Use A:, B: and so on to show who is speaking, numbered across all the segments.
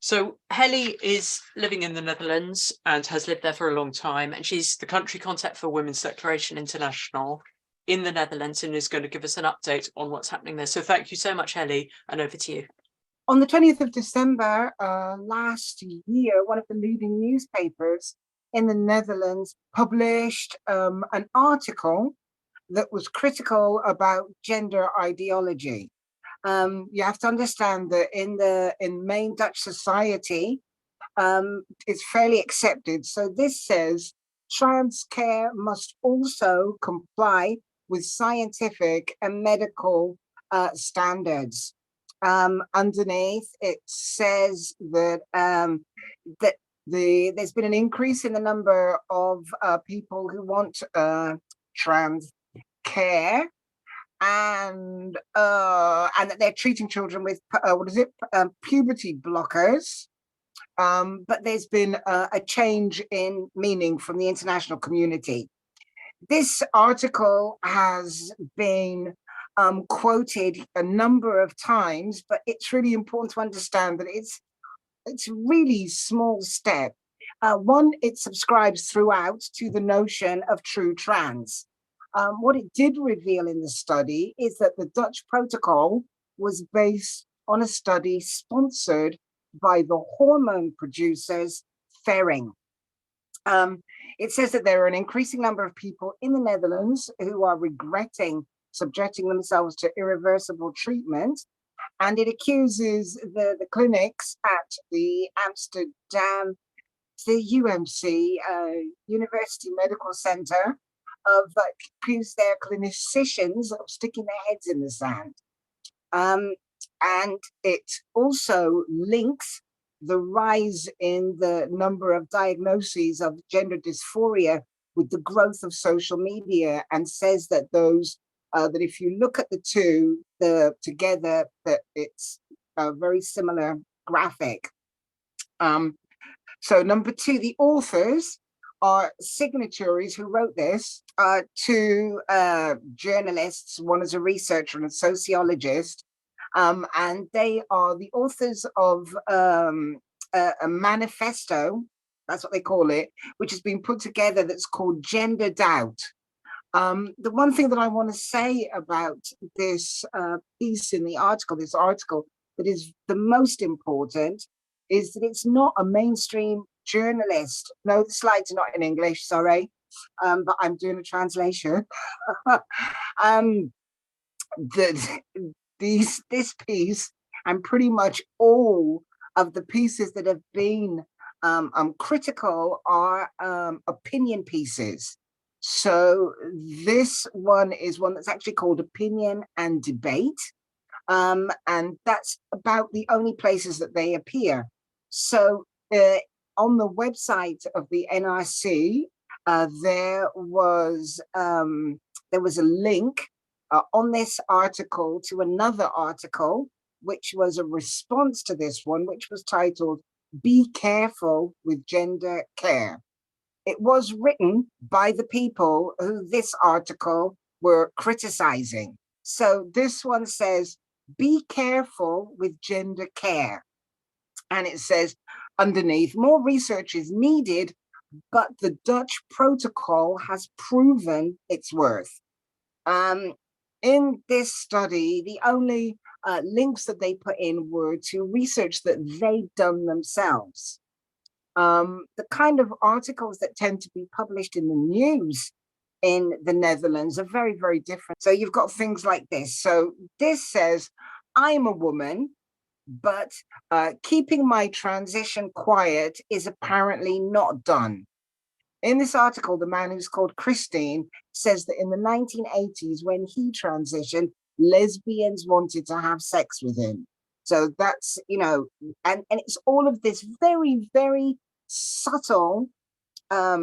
A: So Heli is living in the Netherlands and has lived there for a long time, and she's the country contact for Women's Declaration International in the Netherlands and is going to give us an update on what's happening there. So thank you so much, Heli, and over to you.
B: On the 20th of December last year, one of the leading newspapers in the Netherlands published an article that was critical about gender ideology. You have to understand that in main Dutch society, it's fairly accepted. So this says trans care must also comply with scientific and medical standards. Underneath it says that there's been an increase in the number of people who want trans care, and that they're treating children with puberty blockers. But there's been a change in meaning from the international community. This article has been quoted a number of times, but it's really important to understand that it's a really small step. One, it subscribes throughout to the notion of true trans. What it did reveal in the study is that the Dutch protocol was based on a study sponsored by the hormone producers Ferring. It says that there are an increasing number of people in the Netherlands who are regretting subjecting themselves to irreversible treatment, and it accuses the clinics at the Amsterdam, the UMC, University Medical Center, of accuse their clinicians of sticking their heads in the sand. And it also links the rise in the number of diagnoses of gender dysphoria with the growth of social media, and says that those that if you look at the two together, that it's a very similar graphic. So number two, the authors are signatories who wrote this, two journalists. One is a researcher and a sociologist, and they are the authors of a manifesto, that's what they call it, which has been put together that's called Gender Doubt. The one thing that I want to say about this piece in the article, that is the most important, is that it's not a mainstream journalist. No, the slides are not in English, sorry, but I'm doing a translation. This piece, and pretty much all of the pieces that have been critical, are opinion pieces. So this one is one that's actually called Opinion and Debate, and that's about the only places that they appear. So on the website of the NRC, there was a link on this article to another article, which was a response to this one, which was titled "Be Careful with Gender Care." It was written by the people who this article were criticizing. So this one says, "Be careful with gender care." And it says underneath, "More research is needed, but the Dutch protocol has proven its worth." In this study, the only links that they put in were to research that they'd done themselves. The kind of articles that tend to be published in the news in the Netherlands are very, very different. So you've got things like this. So this says, "I'm a woman, but keeping my transition quiet is apparently not done." In this article, the man who's called Christine says that in the 1980s, when he transitioned, lesbians wanted to have sex with him. So that's, and it's all of this very, very subtle, what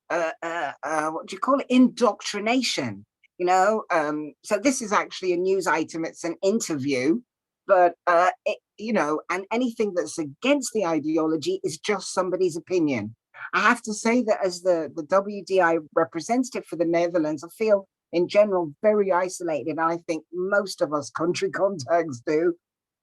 B: do you call it? Indoctrination, So this is actually a news item. It's an interview, but, and anything that's against the ideology is just somebody's opinion. I have to say that as the WDI representative for the Netherlands, I feel in general very isolated. And I think most of us country contacts do.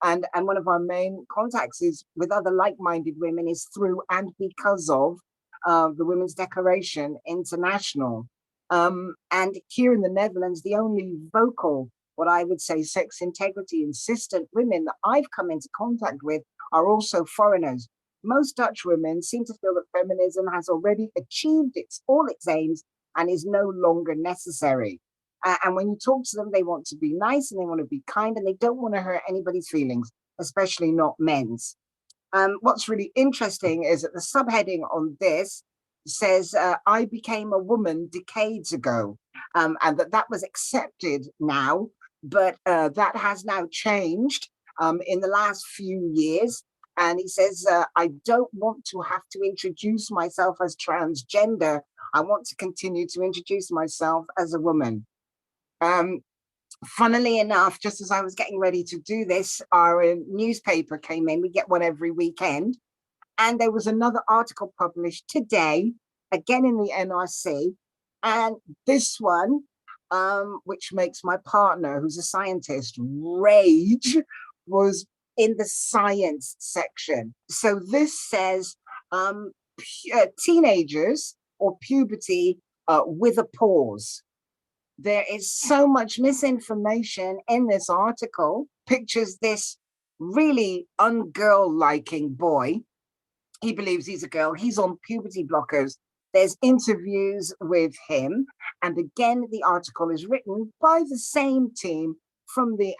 B: And one of our main contacts is with other like-minded women is through and because of the Women's Declaration International. And here in the Netherlands, the only vocal, what I would say, sex integrity insistent women that I've come into contact with are also foreigners. Most Dutch women seem to feel that feminism has already achieved all its aims and is no longer necessary. And when you talk to them, they want to be nice and they want to be kind and they don't want to hurt anybody's feelings, especially not men's. What's really interesting is that the subheading on this says, I became a woman decades ago, and that was accepted now, but that has now changed in the last few years. And he says, I don't want to have to introduce myself as transgender. I want to continue to introduce myself as a woman. Funnily enough, just as I was getting ready to do this, our newspaper came in. We get one every weekend. And there was another article published today, again in the NRC. And this one, which makes my partner, who's a scientist, rage, was in the science section. So this says teenagers or puberty with a pause. There is so much misinformation in this article. Pictures this really ungirl-liking boy. He believes he's a girl. He's on puberty blockers. There's interviews with him. And again, the article is written by the same team from the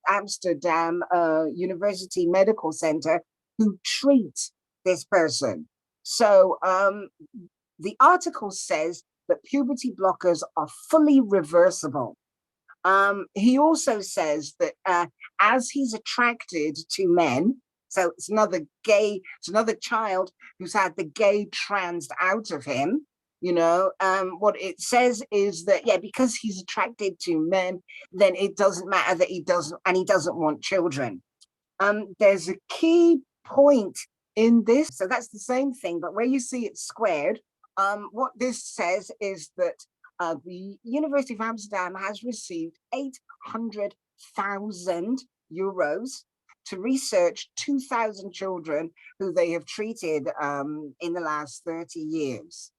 B: Amsterdam University Medical Center who treat this person. So the article says that puberty blockers are fully reversible. He also says that as he's attracted to men, so it's another child who's had the gay transed out of him, what it says is that, yeah, because he's attracted to men, then it doesn't matter that he doesn't want children. There's a key point in this. So that's the same thing, but where you see it squared, what this says is that the University of Amsterdam has received 800,000 euros to research 2,000 children who they have treated in the last 30 years.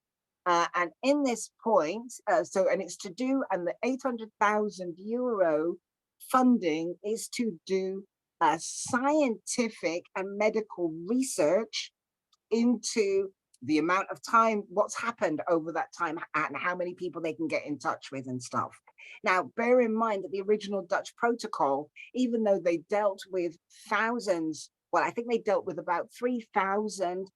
B: And in this point, and it's to do, and the 800,000 euro funding is to do scientific and medical research into the amount of time, what's happened over that time, and how many people they can get in touch with and stuff. Now, bear in mind that the original Dutch protocol, even though they dealt with thousands, well, I think they dealt with about 3,000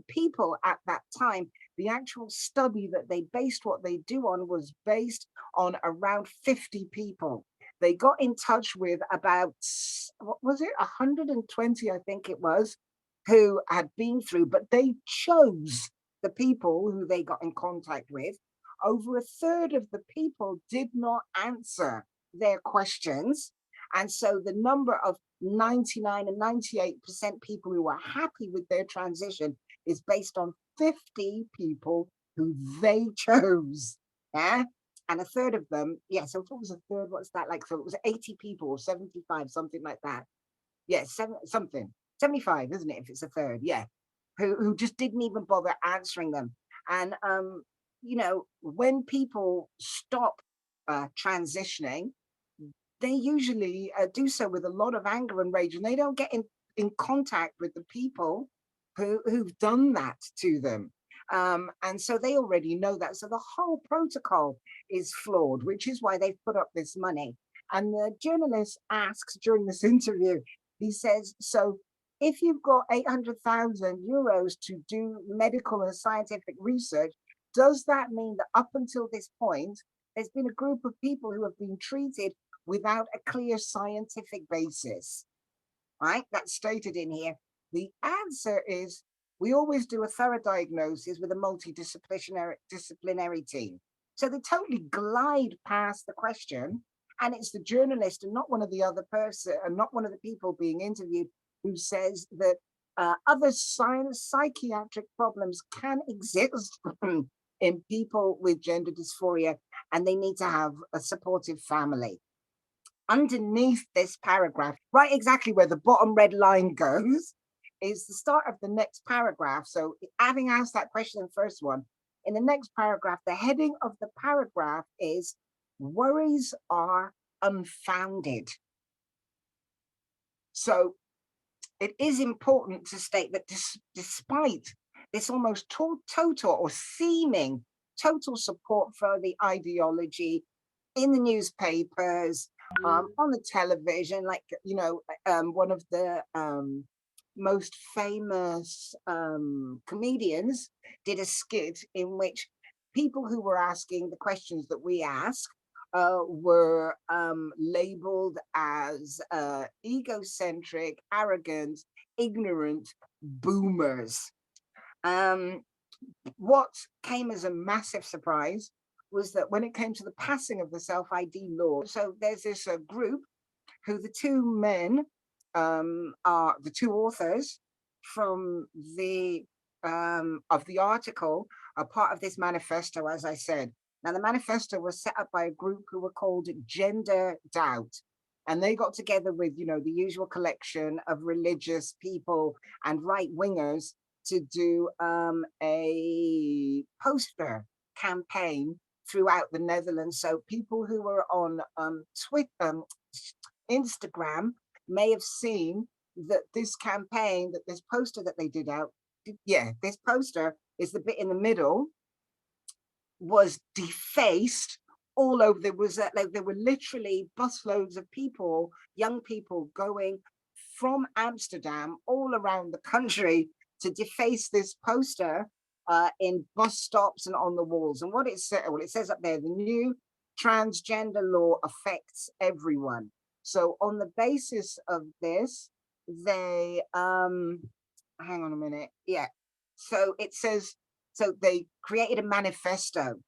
B: people at that time, the actual study that they based what they do on was based on around 50 people. They got in touch with about, what was it, 120, I think it was, who had been through, but they chose the people who they got in contact with. Over a third of the people did not answer their questions. And so the number of 99 and 98% people who are happy with their transition is based on 50 people who they chose. Yeah. And a third of them, yeah, so if it was a third, what's that like? So it was 80 people or 75, something like that. Yeah, 75, isn't it, if it's a third? Yeah, who just didn't even bother answering them. And when people stop transitioning, they usually do so with a lot of anger and rage, and they don't get in contact with the people who've done that to them. And so they already know that. So the whole protocol is flawed, which is why they've put up this money. And the journalist asks during this interview, he says, so if you've got 800,000 euros to do medical and scientific research, does that mean that up until this point, there's been a group of people who have been treated without a clear scientific basis? Right? That's stated in here. The answer is we always do a thorough diagnosis with a multidisciplinary team. So they totally glide past the question, and it's the journalist and not one of the other person and not one of the people being interviewed who says that other psychiatric problems can exist in people with gender dysphoria, and they need to have a supportive family. underneath this paragraph, right exactly where the bottom red line goes, is the start of the next paragraph. So having asked that question in the first one, in the next paragraph, the heading of the paragraph is "Worries are unfounded." So it is important to state that despite this almost total or seeming total support for the ideology in the newspapers, on the television, like, you know, one of the most famous comedians did a skit in which people who were asking the questions that we ask were labeled as egocentric, arrogant, ignorant boomers. What came as a massive surprise was that when it came to the passing of the self-ID law, so there's this group who the two men are the two authors from the of the article are part of this manifesto, as I said. Now, the manifesto was set up by a group who were called Gender Doubt. And they got together with, you know, the usual collection of religious people and right-wingers to do a poster campaign throughout the Netherlands. So people who were on Twitter, Instagram may have seen that this campaign, that this poster that they did out, this poster is the bit in the middle, was defaced all over. There was like there were literally busloads of people, young people, going from Amsterdam all around the country to deface this poster in bus stops and on the walls. And what it said, well, it says up there, the new transgender law affects everyone. So on the basis of this, they hang on a minute. Yeah. So it says, so they created a manifesto.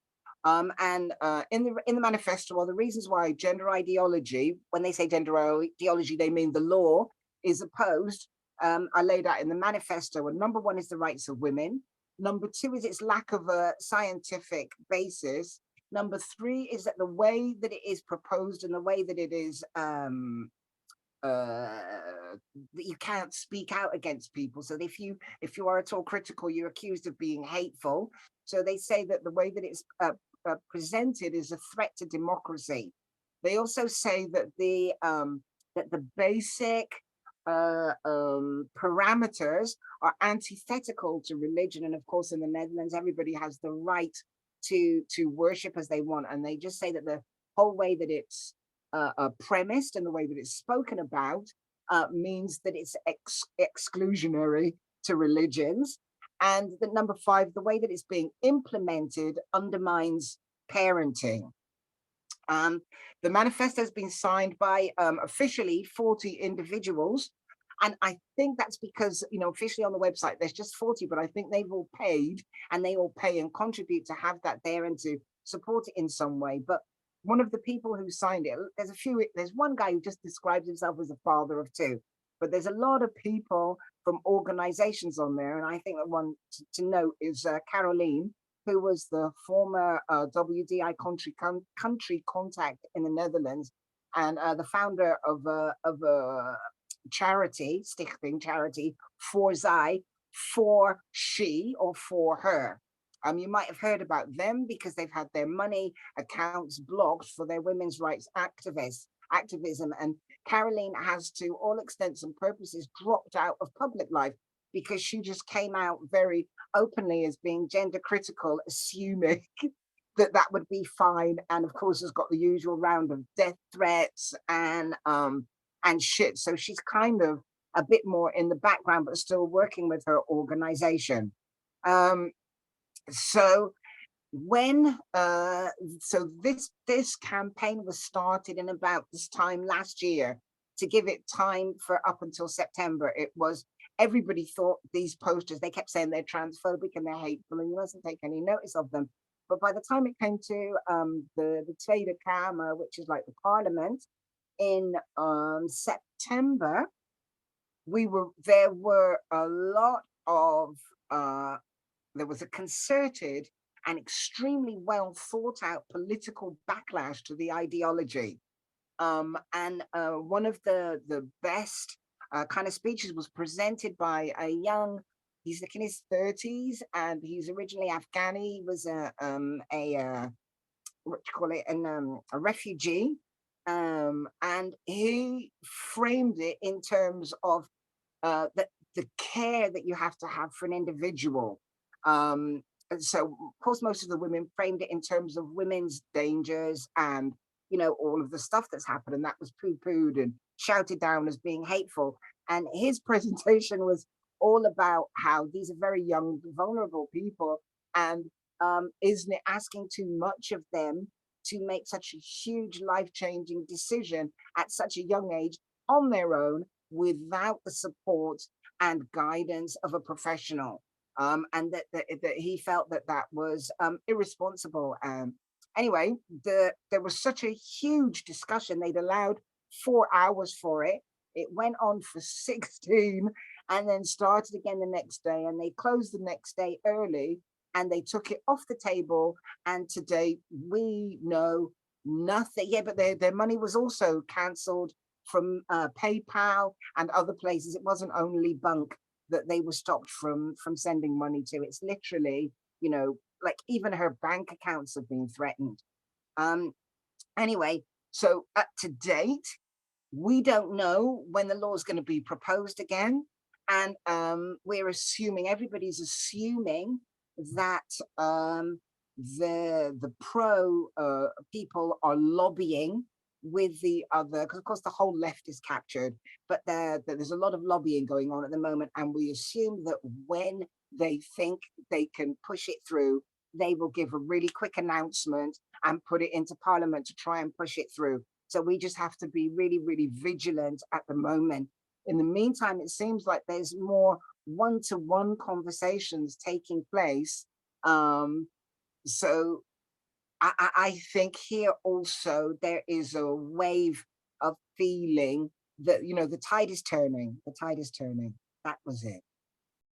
B: And in the manifesto, well, the reasons why gender ideology, when they say gender ideology, they mean the law, is opposed, are laid out in the manifesto. And number one is the rights of women. Number two is its lack of a scientific basis. Number three is that the way that it is proposed and the way that it is that you can't speak out against people. So if you are at all critical, you're accused of being hateful. So they say that the way that it's presented is a threat to democracy. They also say that the basic parameters are antithetical to religion. And of course, in the Netherlands, everybody has the right to worship as they want. And they just say that the whole way that it's premised and the way that it's spoken about means that it's exclusionary to religions. And the number five, the way that it's being implemented undermines parenting. The manifesto has been signed by officially 40 individuals. And I think that's because, you know, officially on the website, there's just 40, but I think they've all paid and they all pay and contribute to have that there and to support it in some way. But one of the people who signed it, there's one guy who just describes himself as a father of two, but there's a lot of people from organizations on there. And I think that one to note is Caroline, who was the former WDI country contact in the Netherlands and the founder of a charity, stichting charity, for zij, for she or for her. You might have heard about them because they've had their money accounts blocked for their women's rights activism. And Caroline has, to all extents and purposes, dropped out of public life because she just came out very openly as being gender critical, assuming that that would be fine. And of course, has got the usual round of death threats and shit. So she's kind of a bit more in the background, but still working with her organization. So when so this campaign was started in about this time last year to give it time for up until September. It was, everybody thought these posters, they kept saying they're transphobic and they're hateful and you mustn't take any notice of them. But by the time it came to the Tweede Kamer, which is like the parliament, in September, there were a lot of there was a concerted and extremely well thought out political backlash to the ideology. And one of the best kind of speeches was presented by a young, he's like in his 30s, and he's originally Afghani. He was what you call it, a refugee, and he framed it in terms of the care that you have to have for an individual. And so, of course, most of the women framed it in terms of women's dangers and, you know, all of the stuff that's happened, and that was poo-pooed and shouted down as being hateful. And his presentation was all about how these are very young, vulnerable people, and isn't it asking too much of them to make such a huge life-changing decision at such a young age on their own without the support and guidance of a professional? And that he felt that that was irresponsible. Anyway, there was such a huge discussion. They'd allowed 4 hours for it. It went on for 16 and then started again the next day. And they closed the next day early and they took it off the table. And today we know nothing. Yeah, but their money was also cancelled from PayPal and other places. It wasn't only Bunk that they were stopped from sending money to. It's literally, you know, like even her bank accounts have been threatened. Anyway, so to date, we don't know when the law is going to be proposed again, and we're assuming, everybody's assuming that the pro people are lobbying with the other, because of course the whole left is captured, but there's a lot of lobbying going on at the moment, and we assume that when they think they can push it through, they will give a really quick announcement and put it into Parliament to try and push it through. So we just have to be really, really vigilant at the moment. In the meantime, it seems like there's more one-to-one conversations taking place. So I think here also there is a wave of feeling that, you know, the tide is turning. The tide is turning. That was it.